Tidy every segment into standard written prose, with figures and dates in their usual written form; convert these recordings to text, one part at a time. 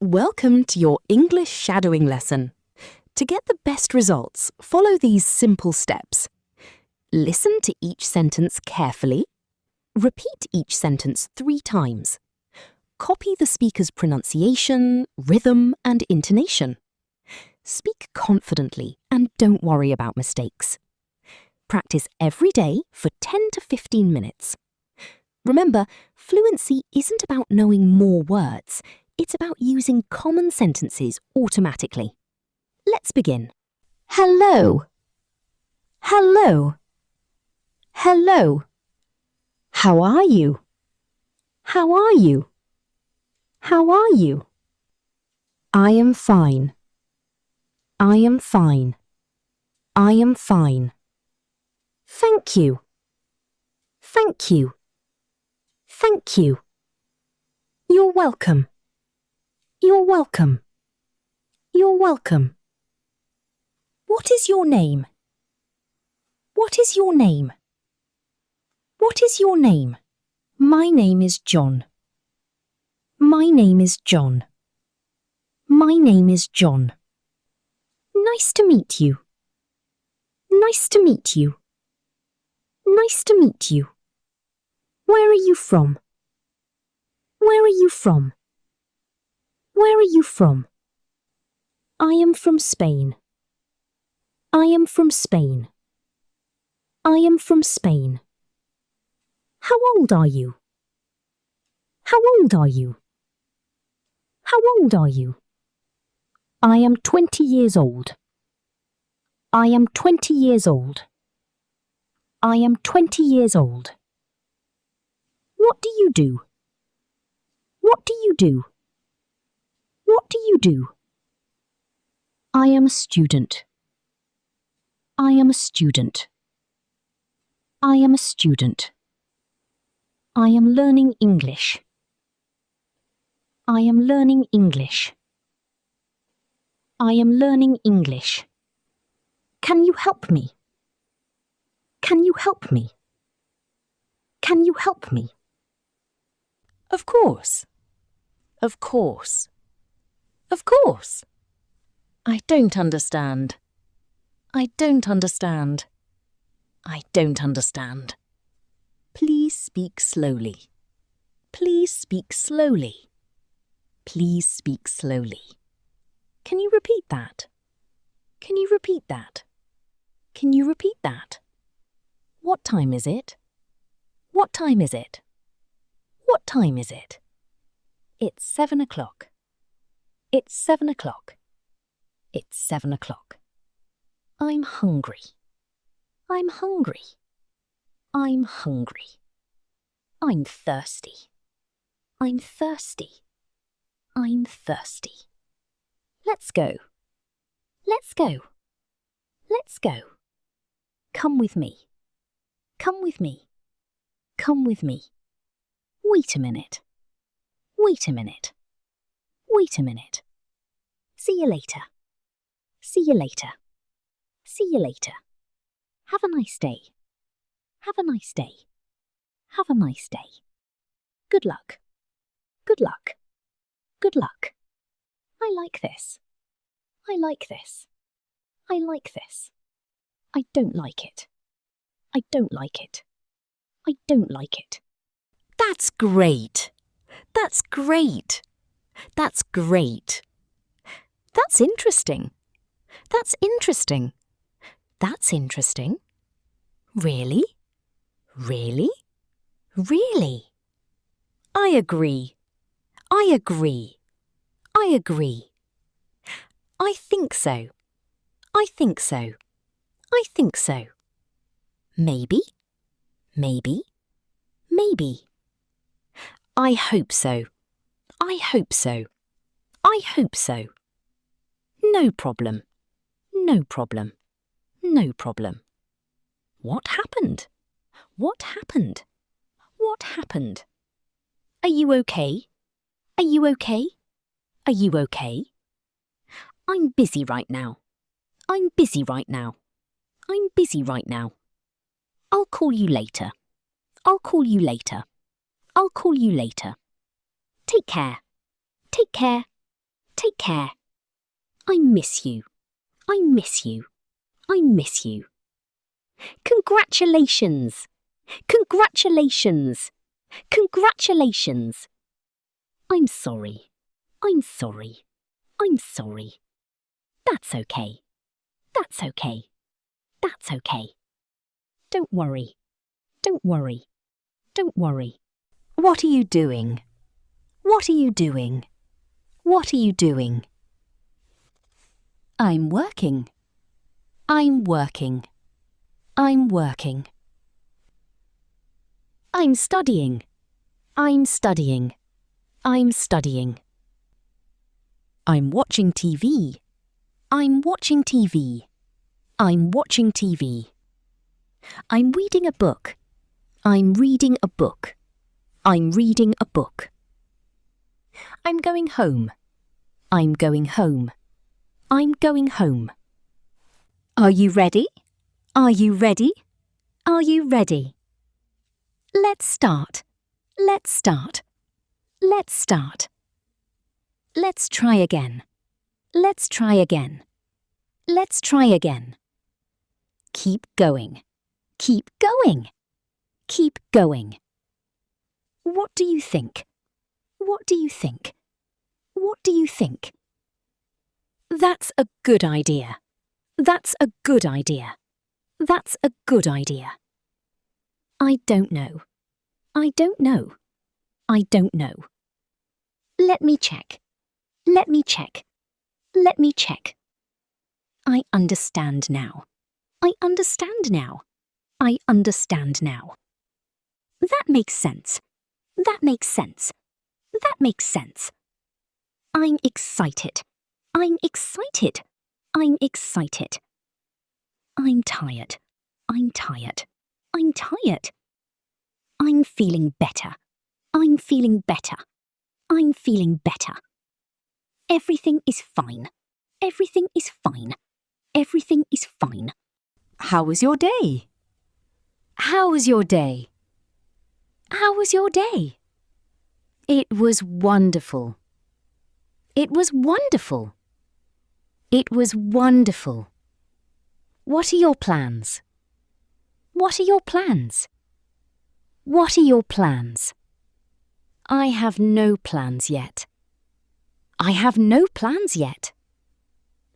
Welcome to your English shadowing lesson. To get the best results, follow these simple steps. Listen to each sentence carefully. Repeat each sentence 3 times. Copy the speaker's pronunciation, rhythm, and intonation. Speak confidently and don't worry about mistakes. Practice every day for 10 to 15 minutes. Remember, fluency isn't about knowing more words. It's about using common sentences automatically. Let's begin. Hello. Hello. Hello. How are you? How are you? How are you? I am fine. I am fine. I am fine. Thank you. Thank you. Thank you. You're welcome. You're welcome. You're welcome. What is your name? What is your name? What is your name? My name is John. My name is John. My name is John. Nice to meet you. Nice to meet you. Nice to meet you. Where are you from? Where are you from? Where are you from? I am from Spain. I am from Spain. I am from Spain. How old are you? How old are you? How old are you? I am 20 years old. I am 20 years old. I am 20 years old. What do you do? What do you do? What do you do? I am a student. I am a student. I am a student. I am learning English. I am learning English. I am learning English. Can you help me? Can you help me? Can you help me? Of course. Of course. Of course. I don't understand. I don't understand. I don't understand. Please speak slowly. Please speak slowly. Please speak slowly. Can you repeat that? Can you repeat that? Can you repeat that? What time is it? What time is it? What time is it? It's 7 o'clock. It's 7 o'clock. It's 7 o'clock. I'm hungry. I'm hungry. I'm hungry. I'm thirsty. I'm thirsty. I'm thirsty. Let's go. Let's go. Let's go. Come with me. Come with me. Come with me. Wait a minute. Wait a minute. Wait a minute. See you later. See you later. See you later. Have a nice day. Have a nice day. Have a nice day. Good luck. Good luck. Good luck. I like this. I like this. I like this. I don't like it. I don't like it. I don't like it. That's great. That's great. That's great. That's interesting. That's interesting. That's interesting. Really? Really? Really? I agree. I agree. I agree. I think so. I think so. I think so. Maybe. Maybe. Maybe. I hope so. I hope so. I hope so. No problem. No problem. No problem. What happened? What happened? What happened? Are you okay? Are you okay? Are you okay? I'm busy right now. I'm busy right now. I'm busy right now. I'll call you later. I'll call you later. I'll call you later. Take care. Take care. Take care. I miss you. I miss you. I miss you. Congratulations. Congratulations. Congratulations. I'm sorry. I'm sorry. I'm sorry. That's okay. That's okay. That's okay. Don't worry. Don't worry. Don't worry. What are you doing? What are you doing? What are you doing? I'm working. I'm working. I'm working. I'm studying. I'm studying. I'm studying. I'm watching TV. I'm watching TV. I'm watching TV. I'm reading a book. I'm reading a book. I'm reading a book. I'm going home. I'm going home. I'm going home. Are you ready? Are you ready? Are you ready? Let's start. Let's start. Let's start. Let's try again. Let's try again. Let's try again. Keep going. Keep going. Keep going. What do you think? What do you think? What do you think? That's a good idea. That's a good idea. That's a good idea. I don't know. I don't know. I don't know. Let me check. Let me check. Let me check. I understand now. I understand now. I understand now. That makes sense. That makes sense. That makes sense. I'm excited. I'm excited. I'm excited. I'm tired. I'm tired. I'm tired. I'm feeling better. I'm feeling better. I'm feeling better. Everything is fine. Everything is fine. Everything is fine. How was your day? How was your day? How was your day? It was wonderful. It was wonderful. It was wonderful. What are your plans? What are your plans? What are your plans? I have no plans yet. I have no plans yet.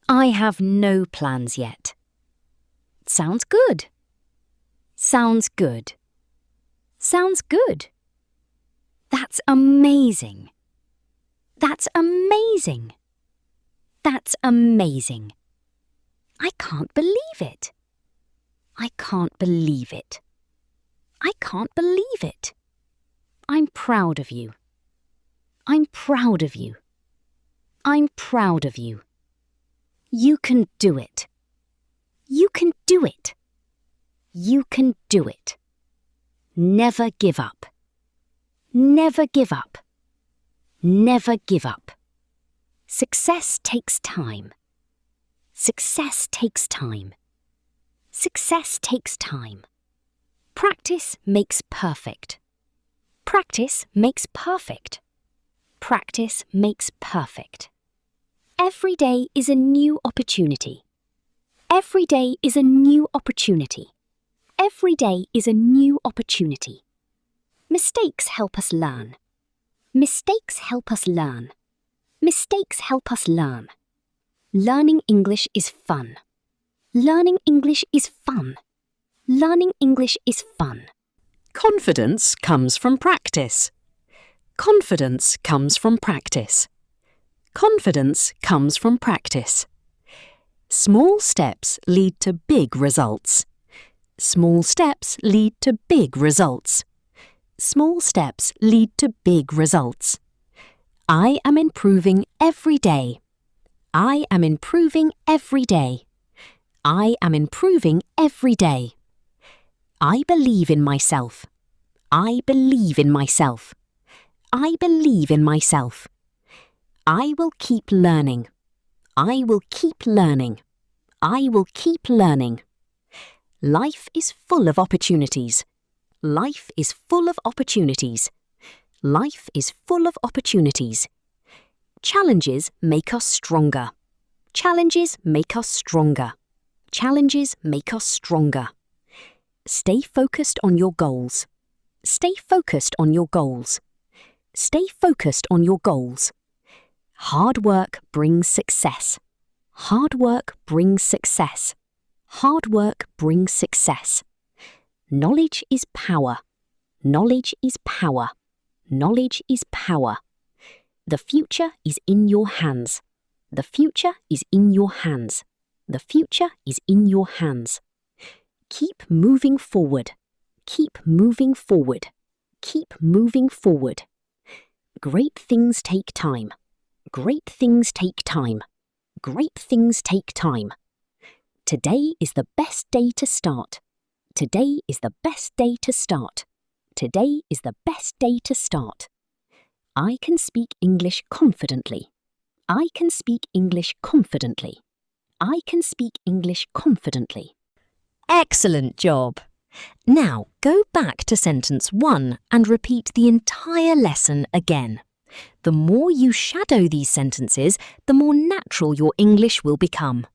I have no plans yet. Sounds good. Sounds good. Sounds good. That's amazing. That's amazing. That's amazing. I can't believe it. I can't believe it. I can't believe it. I'm proud of you. I'm proud of you. I'm proud of you. You can do it. You can do it. You can do it. Never give up. Never give up. Never give up. Success takes time. Success takes time. Success takes time. Practice makes perfect. Practice makes perfect. Practice makes perfect. Every day is a new opportunity. Every day is a new opportunity. Every day is a new opportunity. Mistakes help us learn. Mistakes help us learn. Mistakes help us learn. Learning English is fun. Learning English is fun. Learning English is fun. Confidence comes from practice. Confidence comes from practice. Confidence comes from practice. Small steps lead to big results. Small steps lead to big results. Small steps lead to big results. I am improving every day. I am improving every day. I am improving every day. I believe in myself. I believe in myself. I believe in myself. I will keep learning. I will keep learning. I will keep learning. Life is full of opportunities. Life is full of opportunities. Life is full of opportunities. Challenges make us stronger. Challenges make us stronger. Challenges make us stronger. Stay focused on your goals. Stay focused on your goals. Stay focused on your goals. Hard work brings success. Hard work brings success. Hard work brings success. Knowledge is power. Knowledge is power. Knowledge is power. The future is in your hands. The future is in your hands. The future is in your hands. Keep moving forward. Keep moving forward. Keep moving forward. Great things take time. Great things take time. Great things take time. Today is the best day to start. Today is the best day to start. Today is the best day to start. I can speak English confidently. I can speak English confidently. I can speak English confidently. Excellent job! Now go back to sentence 1 and repeat the entire lesson again. The more you shadow these sentences, the more natural your English will become.